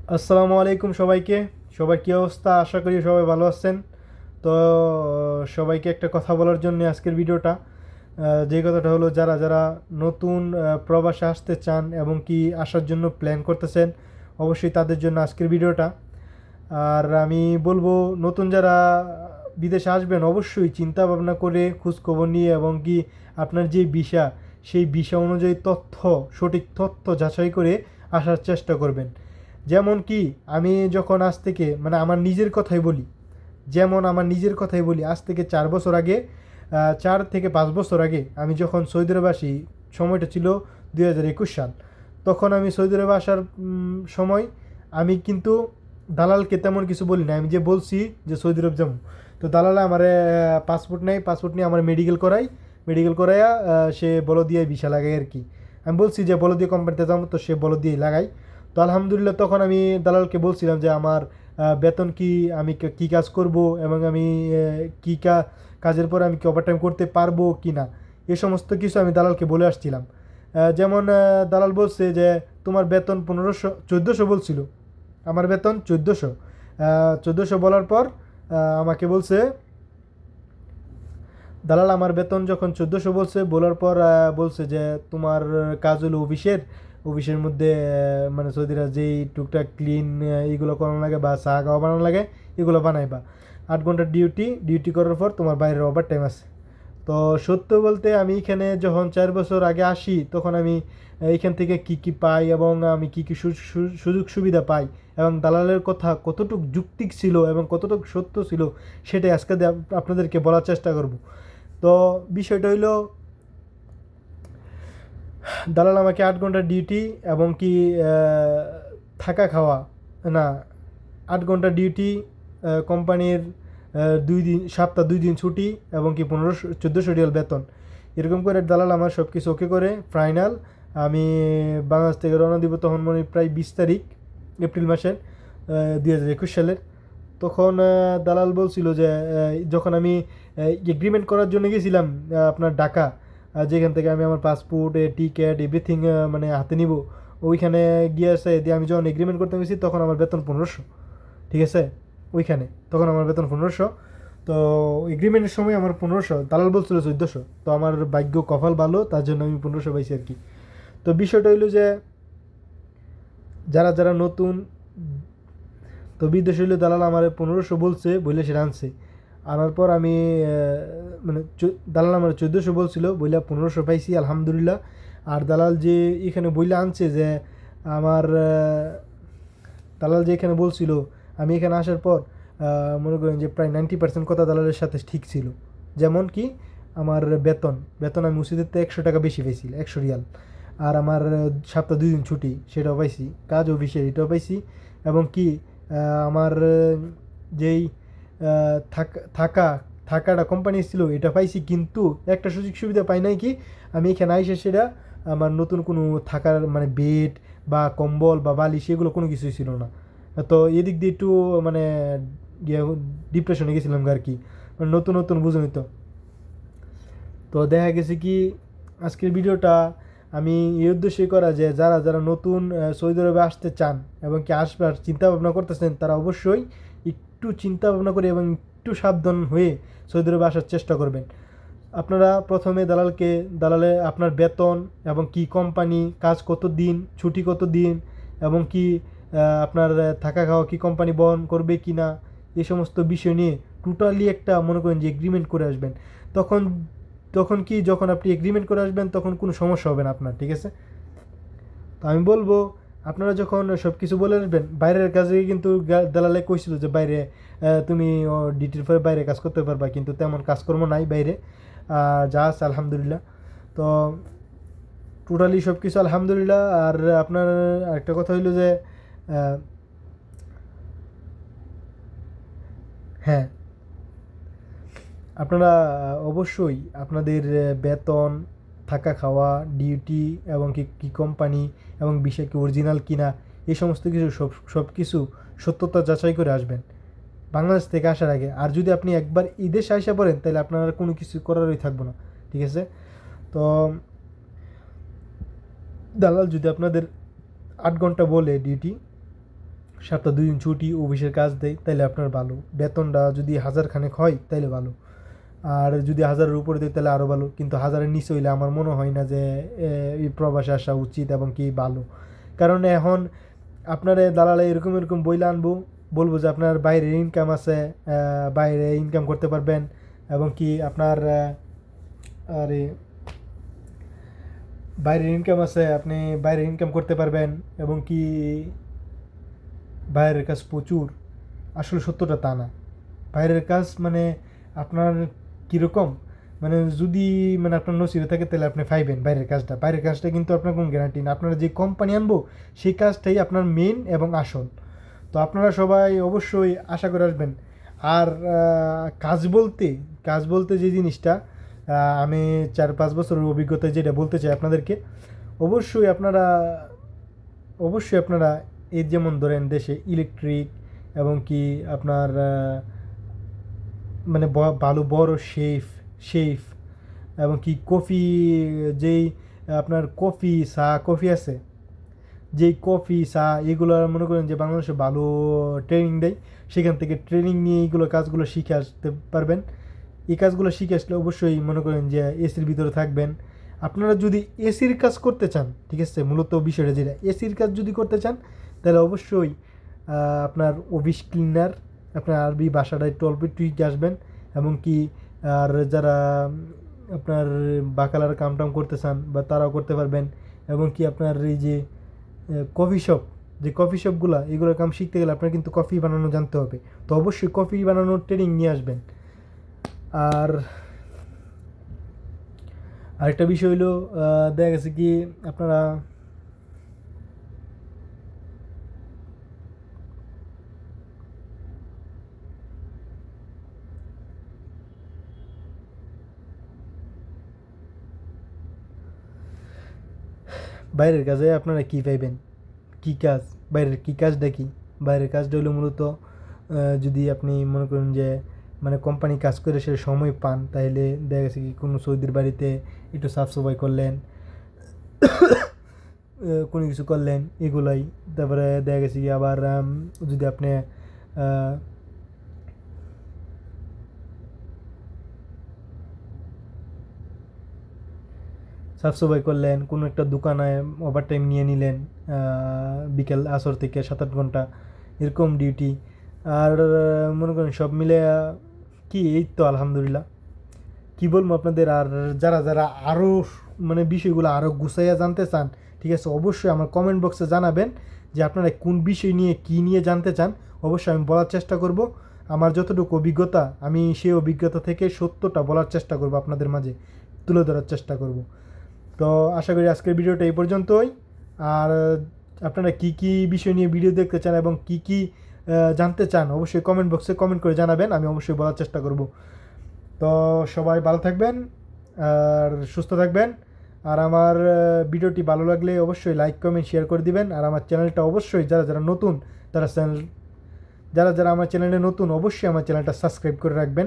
আসসালামু আলাইকুম সবাইকে। সবার কী অবস্থা? আশা করি সবাই ভালো আছেন। তো সবাইকে একটা কথা বলার জন্য আজকের ভিডিওটা, যে কথাটা হলো যারা যারা নতুন প্রবাসে আসতে চান এবং কি আসার জন্য প্ল্যান করতেছেন, অবশ্যই তাদের জন্য আজকের ভিডিওটা। আর আমি বলবো, নতুন যারা বিদেশে আসবেন অবশ্যই চিন্তা ভাবনা করে খোঁজখবর নিয়ে এবং কি আপনার যে ভিসা, সেই ভিসা অনুযায়ী সঠিক তথ্য যাচাই করে আসার চেষ্টা করবেন। যেমন কি আমি যখন আজ থেকে মানে আমার নিজের কথাই বলি, আজ থেকে 4 বছর আগে, 4 থেকে 5 বছর আগে আমি যখন সৌদি আরবে আসি, সময়টা ছিল 2021 সাল। তখন আমি সৌদি আরবে আসার সময় আমি কিন্তু দালালকে তেমন কিছু বলি না। আমি যে বলছি যে সৌদি আরব যাবো, তো দালালে আমার পাসপোর্ট নিয়ে আমার মেডিকেল করাইয়া সে বলো দিয়ে ভিসা লাগাই আর কি। আমি বলছি যে বলো দিয়ে কোম্পানিতে যাবো, তো সে বলো দিয়ে লাগাই। তো আলহামদুলিল্লাহ তখন আমি দালালকে বলছিলাম যে আমার বেতন কি, আমি কি কাজ করব এবং আমি কী কাজের পর আমি কি ওভারটাইম করতে পারবো কি না, এ সমস্ত কিছু আমি দালালকে বলে আসছিলাম। যেমন দালাল বলছে যে তোমার বেতন 1400 বলছিল। আমার বেতন 1400 বলার পর আমাকে বলছে, দালাল আমার বেতন যখন 1400 বলার পর বলছে যে তোমার কাজ হলো অফিসের মধ্যে মানে সৌদিরা যেই টুকটাক ক্লিন এইগুলো করানো লাগে বা চা খাওয়া বানানো লাগে, এগুলো বানাইবা। 8 ঘন্টার ডিউটি করার পর তোমার বাইরের ওভার টাইম আছে। তো সত্য বলতে আমি এখানে যখন 4 বছর আগে আসি, তখন আমি এইখান থেকে কি কি পাই এবং আমি কি কি সুযোগ সুবিধা পাই এবং দালালের কথা কতটুকু যুক্তিক ছিল এবং কতটুকু সত্য ছিল, সেটাই আজকে আপনাদেরকে বলার চেষ্টা করব। তো বিষয়টা হইলো, দালাল আমাকে 8 ঘন্টার ডিউটি এবং কি থাকা খাওয়া, না, 8 ঘন্টা ডিউটি, কোম্পানির 2 দিন সপ্তাহ 2 দিন ছুটি এবং কি 1400 রিয়াল বেতন, এরকম করে দালাল আমার সব কিছু ওকে করে ফাইনাল। আমি বাংলাদেশ থেকে রওনা দিব তখন মনে হয় প্রায় 20 তারিখ এপ্রিল মাসের 2021 সালের। তখন দালাল বলছিল যে যখন আমি এগ্রিমেন্ট করার জন্য গেছিলাম আপনার ঢাকা, যেখান থেকে আমি আমার পাসপোর্ট টিকিট এভরিথিং মানে হাতে নিব, ওইখানে গিয়ে আসে দিয়ে আমি যখন এগ্রিমেন্ট করতে গেছি তখন আমার বেতন 1500। ঠিক আছে, ওইখানে তখন আমার বেতন 1500। তো এগ্রিমেন্টের সময় আমার 1500, দালাল বলছিল 1400। তো আমার ভাগ্য কপাল ভালো, তার জন্য আমি 1500 পাইছি আর কি। তো বিষয়টা হইলো যে যারা যারা নতুন, তো বিদেশ হইলে দালাল আমার 1500 বলছে বলে সে আনছে। আনার পর আমি মানে দালাল আমার 1400 বলছিল বইলা 1500 পাইছি আলহামদুলিল্লাহ। আর দালাল যে এখানে বইলা আনছে যে আমার দালাল যে এখানে বলছিল, আমি এখানে আসার পর মনে করেন যে প্রায় 90% কথা দালালের সাথে ঠিক ছিল। যেমন কি আমার বেতন আমি উচিত 100 টাকা বেশি পাইছি, 100 রিয়াল। আর আমার সপ্তাহ 2 দিন ছুটি, সেটাও পাইছি। কাজ অফিসের এটাও পাইছি। এবং কি আমার যেই থাকা থাকাটা কোম্পানি ছিল এটা পাইছি, কিন্তু একটা সুযোগ সুবিধা পাই নাই কি, আমি এখানে আইসে সেটা আমার নতুন কোনো থাকার মানে বেড বা কম্বল বা বালিশ এগুলো কোনো কিছুই ছিল না। তো এদিক দিয়ে একটু মানে ডিপ্রেশনে গেছিলাম আর কি, মানে নতুন নতুন বুঝুনি তো। তো দেখা গেছে কি আজকের ভিডিওটা আমি এই উদ্দেশ্যই করা যে যারা যারা নতুন সৌদি আরবে আসতে চান এবং কি আসবার চিন্তা ভাবনা করতেছেন, তারা অবশ্যই একটু চিন্তা ভাবনা করে এবং একটু সাবধান হয়ে সৌদি আরবে আসার চেষ্টা করবেন। আপনারা প্রথমে দালালে আপনার বেতন এবং কি কোম্পানি, কাজ কত দিন, ছুটি কত দিন এবং কি আপনার থাকা খাওয়া কি কোম্পানি বহন করবে কি না, এই সমস্ত বিষয় নিয়ে টোটালি একটা মনে করেন যে এগ্রিমেন্ট করে আসবেন। তখন তখন কি যখন আপনি এগ্রিমেন্ট করে আসবেন তখন কোনো সমস্যা হবে না আপনার, ঠিক আছে? তো আমি বলবো, আপনারা যখন সব কিছু বলে আসবেন, বাইরের কাজে কিন্তু দালালে কইছিল যে বাইরে তুমি ডিউটির পরে বাইরে কাজ করতে পারবা, কিন্তু তেমন কাজকর্ম নাই বাইরে, যা আছে আলহামদুলিল্লাহ। তো টোটালি সব কিছু আলহামদুলিল্লাহ। আর আপনার আরেকটা কথা হইলো যে আহ, হ্যাঁ, আপনারা অবশ্যই আপনাদের বেতন, থাকা খাওয়া, ডিউটি এবং কি কী কোম্পানি এবং বিষয় কি অরিজিনাল কিনা, এই সমস্ত কিছু সব কিছু সত্যতা যাচাই করে আসবেন বাংলাদেশ থেকে আসার আগে। আর যদি আপনি একবার দেশে আইসা পড়েন তাহলে আপনার আর কোনো কিছু করারই থাকবো না, ঠিক আছে? তো দালাল যদি আপনাদের 8 ঘন্টা বলে ডিউটি, সপ্তাহে 2 দিন ছুটি, অফিসের কাজ দেয়, তাইলে আপনার ভালো। বেতনটা যদি 1000 খানেক হয় তাইলে ভালো, আর যদি 1000-এর উপরে দেয় তাহলে আরও ভালো, কিন্তু 1000-এর নিচে হইলে আমার মনে হয় না যে এই প্রবাসে আসা উচিত এবং কি ভালো। কারণ এখন আপনারে দালালে এরকম এরকম বইলে আনবো, বলবো যে আপনার বাইরের ইনকাম আছে, বাইরে ইনকাম করতে পারবেন এবং কি আপনার আরে বাইরের ইনকাম আছে, আপনি বাইরে ইনকাম করতে পারবেন এবং কি বাইরের কাজ প্রচুর। আসলে সত্যটা তা না। বাইরের কাজ মানে আপনার কীরকম, মানে যদি মানে আপনার নসিবে থাকে তাহলে আপনি পাইবেন বাইরের কাজটা কিন্তু আপনার কোনো গ্যারান্টি না। আপনারা যে কোম্পানি আনবো সেই কাজটাই আপনার মেন এবং আসল। তো আপনারা সবাই অবশ্যই আশা করে আসবেন। আর কাজ বলতে যে জিনিসটা আমি 4-5 বছরের অভিজ্ঞতায় যেটা বলতে চাই আপনাদেরকে, অবশ্যই আপনারা এই যেমন ধরেন দেশে ইলেকট্রিক এবং কি আপনার মানে ভালো বড় শেফ এবং কি কফি, যেই আপনার কফি আছে, যেই কফি চা এগুলো মনে করেন যে বাংলাদেশে ভালো ট্রেনিং দেয়, সেখান থেকে ট্রেনিং নিয়ে এইগুলো কাজগুলো শিখে আসতে পারবেন। এই কাজগুলো শিখে আসলে অবশ্যই মনে করেন যে এসির ভিতরে থাকবেন। আপনারা যদি এসির কাজ করতে চান, ঠিক আছে, মূলত বিষয়টা যেটা এসির কাজ যদি করতে চান তাহলে অবশ্যই আপনার অফিস ক্লিনার, আপনার আরবি ভাষাটা একটু অল্প একটু আসবেন এবং কি আর যারা আপনার বাকালার কাম করতে চান বা তারাও করতে পারবেন এবং কি আপনার এই যে কফি শপগুলো এগুলোর কাম শিখতে গেলে আপনার কিন্তু কফি বানানো জানতে হবে। তো অবশ্যই কফি বানানোর ট্রেনিং নিয়ে আসবেন। আর আরেকটা বিষয় হলো দেখা গেছে কি আপনারা বাইরের কাজে আপনারা কী পাইবেন, কী কাজ, বাইরের কী কাজটা কী? বাইরের কাজটা হলো মূলত যদি আপনি মনে করেন যে মানে কোম্পানি কাজ করে সে সময় পান, তাহলে দেখা গেছে কি কোনো সৌদির বাড়িতে একটু সাফ সাফাই করলেন, কোনো কিছু করলেন, এগুলাই। তারপরে দেখা গেছে কি আবার যদি আপনি সাফ সাফাই করলেন, কোনো একটা দোকানে ওভার টাইম নিয়ে নিলেন, বিকেল আসর থেকে 7-8 ঘন্টা এরকম ডিউটি। আর মনে করেন সব মিলে কি এই তো আলহামদুলিল্লাহ, কী বলবো আপনাদের। আর যারা আরও মানে বিষয়গুলো আরও গুছাইয়া জানতে চান, ঠিক আছে, অবশ্যই আমার কমেন্ট বক্সে জানাবেন যে আপনারা কোন বিষয় নিয়ে কী নিয়ে জানতে চান। অবশ্যই আমি বলার চেষ্টা করব। আমার যতটুকু অভিজ্ঞতা, আমি সেই অভিজ্ঞতা থেকে সত্যটা বলার চেষ্টা করব, আপনাদের মাঝে তুলে ধরার চেষ্টা করব। তো আশা করি আজকের ভিডিওটা এই পর্যন্তই। আর আপনারা কী কী বিষয় নিয়ে ভিডিও দেখতে চান এবং কী কী জানতে চান অবশ্যই কমেন্ট বক্সে কমেন্ট করে জানাবেন, আমি অবশ্যই বলার চেষ্টা করব। তো সবাই ভালো থাকবেন আর সুস্থ থাকবেন। আর আমার ভিডিওটি ভালো লাগলে অবশ্যই লাইক কমেন্ট শেয়ার করে দিবেন। আর আমার চ্যানেলটা অবশ্যই যারা নতুন যারা আমার চ্যানেলে নতুন অবশ্যই আমার চ্যানেলটা সাবস্ক্রাইব করে রাখবেন।